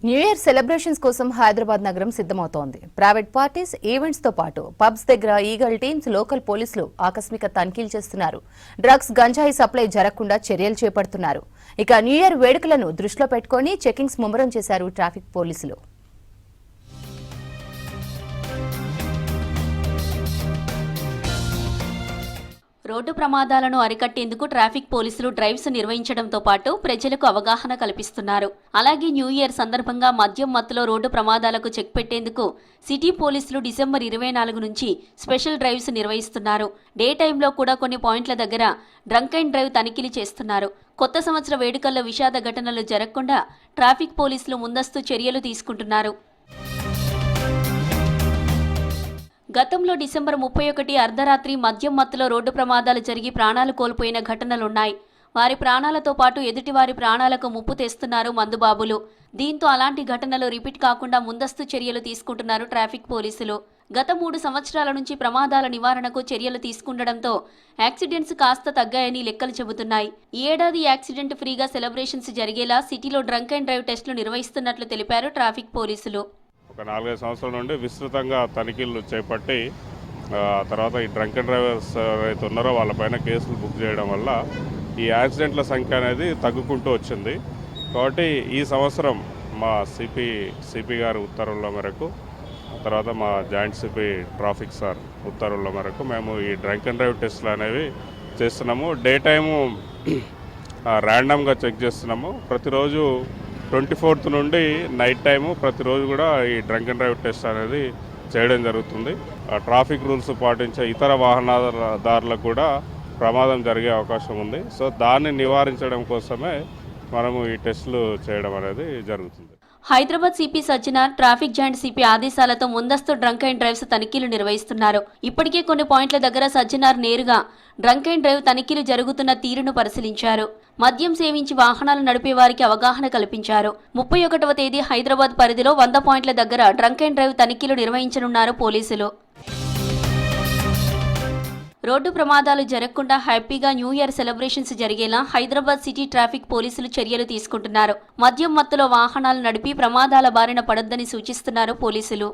New year celebrations కోసం హైదరాబాద్ నగరం సిద్ధమవుతోంది. ప్రైవేట్ పార్టీస్, ఈవెంట్స్ తో పాటు పబ్స్ దగ్గర ఈగల్ టీమ్స్, లోకల్ పోలీసులు ఆకస్మిక తనిఖీలు చేస్తున్నారు. డ్రగ్స్, గంజాయి సప్లై జరగకుండా చర్యలు చేపడుతున్నారు. ఇక న్యూ ఇయర్ వేడుకలను దృష్టిలో పెట్టుకుని చెకింగ్స్ ముమ్మరం చేశారు ట్రాఫిక్ పోలీసులు. రోడ్డు ప్రమాదాలను అరికట్టేందుకు ట్రాఫిక్ పోలీసులు డ్రైవ్స్ నిర్వహించడంతో పాటు ప్రజలకు అవగాహన కల్పిస్తున్నారు. అలాగే న్యూ ఇయర్ సందర్భంగా మద్యం మత్తులో రోడ్డు ప్రమాదాలకు చెక్ పెట్టేందుకు సిటీ పోలీసులు డిసెంబర్ 24 నుంచి స్పెషల్ డ్రైవ్స్ నిర్వహిస్తున్నారు. డే టైంలో కూడా కొన్ని పాయింట్ల దగ్గర డ్రంక్ అండ్ డ్రైవ్ తనిఖీలు చేస్తున్నారు. కొత్త సంవత్సర వేడుకల్లో విషాద ఘటనలు జరగకుండా ట్రాఫిక్ పోలీసులు ముందస్తు చర్యలు తీసుకుంటున్నారు. గతంలో డిసెంబర్ 31 అర్ధరాత్రి మద్యం మత్తులో రోడ్డు ప్రమాదాలు జరిగి ప్రాణాలు కోల్పోయిన ఘటనలున్నాయి. వారి ప్రాణాలతో పాటు ఎదుటివారి ప్రాణాలకు ముప్పు తెస్తున్నారు మందుబాబులు. దీంతో అలాంటి ఘటనలు రిపీట్ కాకుండా ముందస్తు చర్యలు తీసుకుంటున్నారు ట్రాఫిక్ పోలీసులు. గత 3 సంవత్సరాల నుంచి ప్రమాదాల నివారణకు చర్యలు తీసుకుండడంతో యాక్సిడెంట్స్ కాస్త తగ్గాయని లెక్కలు చెబుతున్నాయి. ఈ ఏడాది యాక్సిడెంట్ ఫ్రీగా సెలబ్రేషన్స్ జరిగేలా సిటీలో డ్రంక్ అండ్ డ్రైవ్ టెస్టులు నిర్వహిస్తున్నట్లు తెలిపారు ట్రాఫిక్ పోలీసులు. ఒక 4-5 సంవత్సరాల నుండి విస్తృతంగా తనిఖీలు చేపట్టి తర్వాత ఈ డ్రంక్ అండ్ డ్రైవర్స్ ఎవరైతే ఉన్నారో వాళ్ళపైన కేసులు బుక్ చేయడం వల్ల ఈ యాక్సిడెంట్ల సంఖ్య అనేది తగ్గుకుంటూ వచ్చింది. కాబట్టి ఈ సంవత్సరం మా సిపి గారి ఉత్తర్వుల మేరకు, తర్వాత మా జాయింట్ సిపి ట్రాఫిక్ సార్ ఉత్తర్వుల మేరకు మేము ఈ డ్రంక్ అండ్ డ్రైవ్ టెస్టులు అనేవి చేస్తున్నాము. డే టైము ర్యాండమ్గా చెక్ చేస్తున్నాము. ప్రతిరోజు 24th నుండి నైట్ టైము ప్రతిరోజు కూడా ఈ డ్రంక్ అండ్ డ్రైవ్ టెస్ట్ అనేది చేయడం జరుగుతుంది. ట్రాఫిక్ రూల్స్ పాటించే ఇతర వాహనదారులకు కూడా ప్రమాదం జరిగే అవకాశం ఉంది. సో దాన్ని నివారించడం కోసమే మనము ఈ టెస్టులు చేయడం అనేది జరుగుతుంది. Hyderabad CP Sajjanar traffic joint CP ఆదేశాలతో ముందస్తు డ్రంక్ అండ్ డ్రైవ్స్ తనిఖీలు నిర్వహిస్తున్నారు. ఇప్పటికే కొన్ని పాయింట్ల దగ్గర సజ్జనార్ నేరుగా డ్రంక్ అండ్ డ్రైవ్ తనిఖీలు జరుగుతున్న తీరును పరిశీలించారు. మద్యం సేవించి వాహనాలు నడిపే వారికి అవగాహన కల్పించారు. 31వ తేదీ హైదరాబాద్ పరిధిలో 100 పాయింట్ల దగ్గర డ్రంక్ అండ్ డ్రైవ్ తనిఖీలు నిర్వహించనున్నారు పోలీసులు. రోడ్డు ప్రమాదాలు జరగకుండా హ్యాపీగా న్యూ ఇయర్ సెలబ్రేషన్స్ జరిగేలా హైదరాబాద్ సిటీ ట్రాఫిక్ పోలీసులు చర్యలు తీసుకుంటున్నారు. మద్యం మత్తులో వాహనాలు నడిపి ప్రమాదాల బారిన పడొద్దని సూచిస్తున్నారు పోలీసులు.